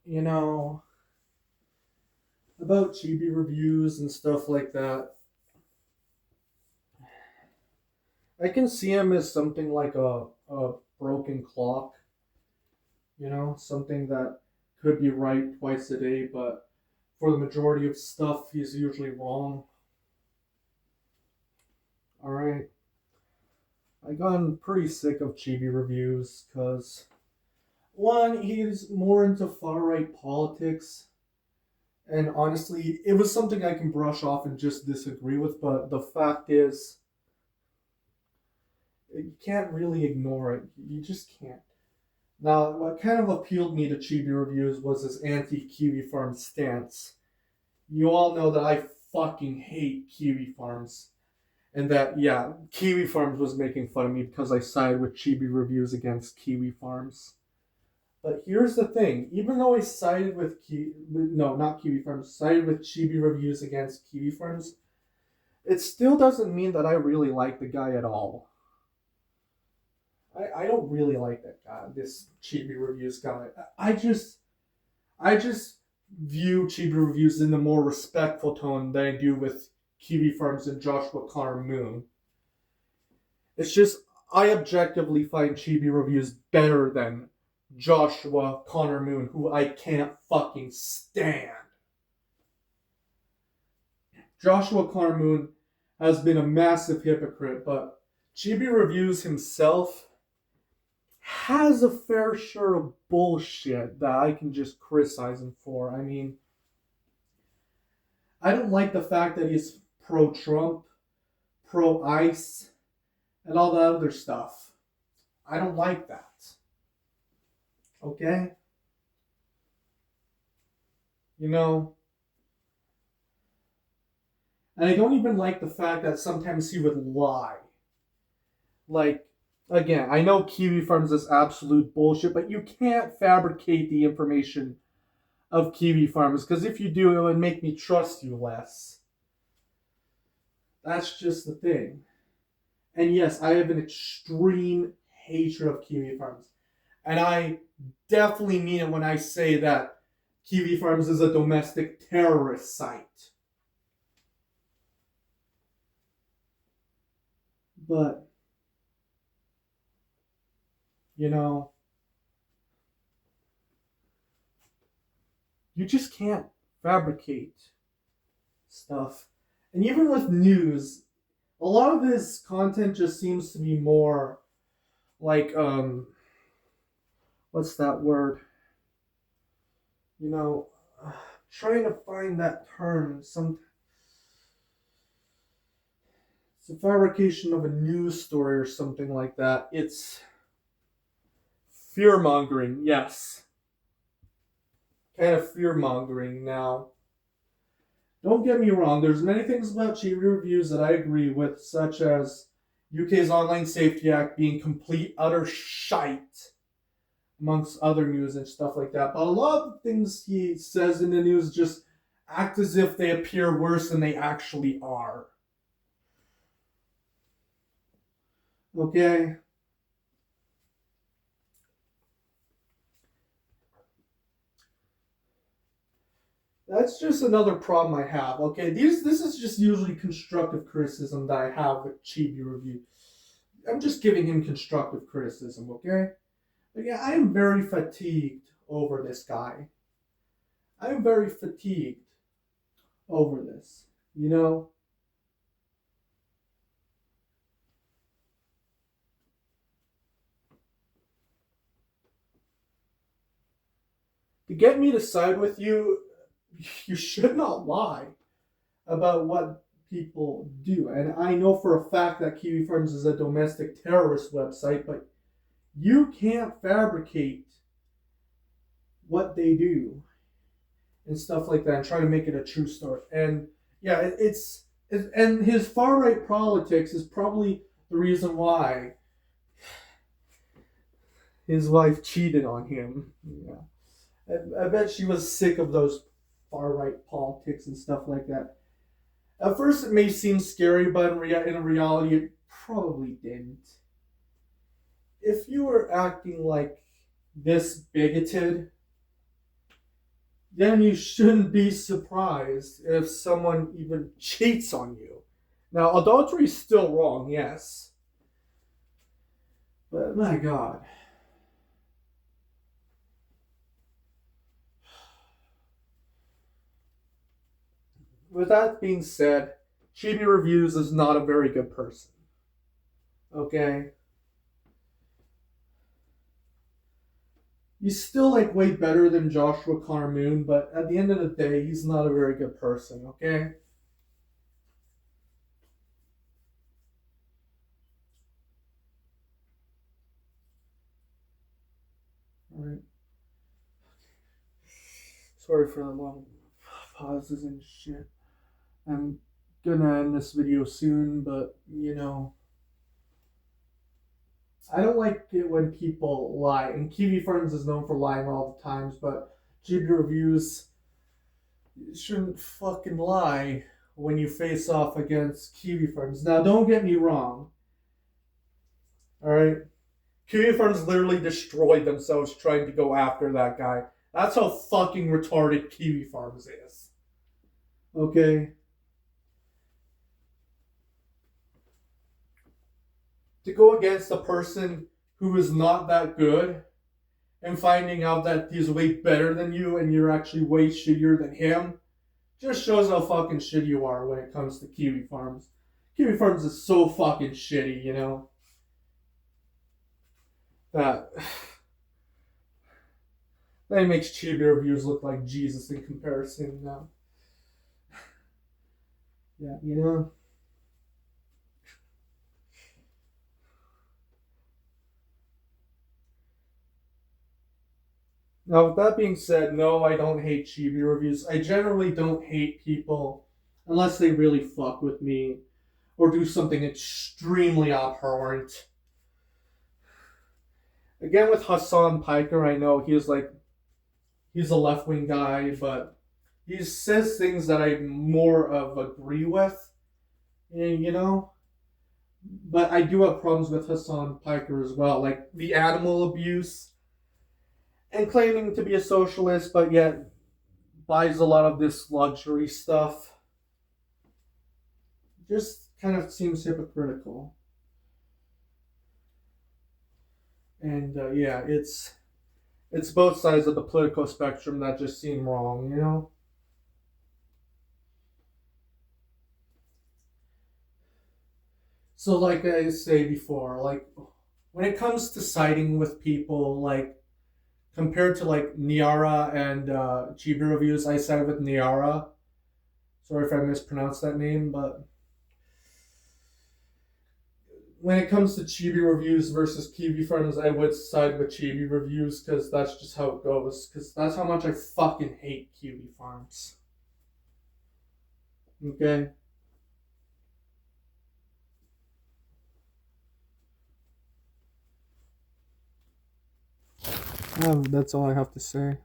you know, about Chibi reviews and stuff like that, I can see him as something like a broken clock, something that could be right twice a day, but for the majority of stuff, he's usually wrong. All right. I gotten pretty sick of Chibi reviews because, one, he's more into far right politics. And honestly, it was something I can brush off and just disagree with, but the fact is, you can't really ignore it. You just can't. Now, what kind of appealed me to Chibi Reviews was his anti Kiwi Farm stance. You all know that I fucking hate Kiwi Farms. And that, yeah, Kiwi Farms was making fun of me because I sided with Chibi Reviews against Kiwi Farms. But here's the thing: even though I sided with no, not Kiwi Farms, sided with Chibi Reviews against Kiwi Farms, it still doesn't mean that I really like the guy at all. I don't really like that guy, this Chibi Reviews guy. I just view Chibi Reviews in a more respectful tone than I do with Kiwi Farms and Joshua Connor Moon. It's just I objectively find Chibi Reviews better than Joshua Connor Moon, who I can't fucking stand. Joshua Connor Moon has been a massive hypocrite, but Chibi Reviews himself has a fair share of bullshit that I can just criticize him for. I mean, I don't like the fact that he's pro Trump, pro ICE, and all that other stuff. I don't like that. Okay? You know, and I don't even like the fact that sometimes he would lie. Like, again, I know Kiwi Farms is absolute bullshit, but you can't fabricate the information of Kiwi Farms because if you do, it would make me trust you less. That's just the thing. And yes, I have an extreme hatred of Kiwi Farms. And I definitely mean it when I say that Kiwi Farms is a domestic terrorist site. But, you know, you just can't fabricate stuff. And even with news, a lot of his content just seems to be more like what's that word? You know, trying to find that term. It's a fabrication of a news story or something like that. It's fear mongering, yes. Kind of fear mongering now. Don't get me wrong, there's many things about Chibi Reviews that I agree with, such as UK's Online Safety Act being complete, utter shite, amongst other news and stuff like that. But a lot of things he says in the news just act as if they appear worse than they actually are. Okay? That's just another problem I have. Okay, this is just usually constructive criticism that I have with Chibi Review. I'm just giving him constructive criticism, okay? But yeah, I am very fatigued over this guy. I am very fatigued over this. You know, to get me to side with you, you should not lie about what people do. And I know for a fact that Kiwi Farms is a domestic terrorist website, but you can't fabricate what they do and stuff like that and try to make it a true story. And yeah, and his far right politics is probably the reason why his wife cheated on him. Yeah, I bet she was sick of those far right politics and stuff like that. At first, it may seem scary, but in reality, it probably didn't. If you were acting like this bigoted then you shouldn't be surprised if someone even cheats on you. Now, adultery is still wrong, yes. But my God. With that being said, Chibi Reviews is not a very good person. Okay? He's still like way better than Joshua Carmoon, but at the end of the day, he's not a very good person, okay? Alright. Sorry for the long pauses and shit. I'm gonna end this video soon, but I don't like it when people lie. And Kiwi Farms is known for lying all the times, but Chibi Reviews shouldn't fucking lie when you face off against Kiwi Farms. Now, don't get me wrong. Alright? Kiwi Farms literally destroyed themselves trying to go after that guy. That's how fucking retarded Kiwi Farms is. Okay? To go against a person who is not that good and finding out that he's way better than you and you're actually way shittier than him just shows how fucking shitty you are when it comes to Kiwi Farms. Kiwi Farms is so fucking shitty, that makes Chibi Reviews look like Jesus in comparison now. Yeah, Now, with that being said, no, I don't hate Chibi Reviews. I generally don't hate people unless they really fuck with me or do something extremely abhorrent. Again, with Hassan Piker, I know he's a left wing guy, but he says things that I more of agree with, and. But I do have problems with Hassan Piker as well, like the animal abuse and claiming to be a socialist, but yet buys a lot of this luxury stuff. Just kind of seems hypocritical. And yeah, it's both sides of the political spectrum that just seem wrong. So, like I say before, like when it comes to siding with people, like compared to like Niara and Chibi Reviews, I side with Niara. Sorry if I mispronounced that name, but when it comes to Chibi Reviews versus Kiwi Farms, I would side with Chibi Reviews because that's just how it goes. Because that's how much I fucking hate Kiwi Farms. Okay? That's all I have to say.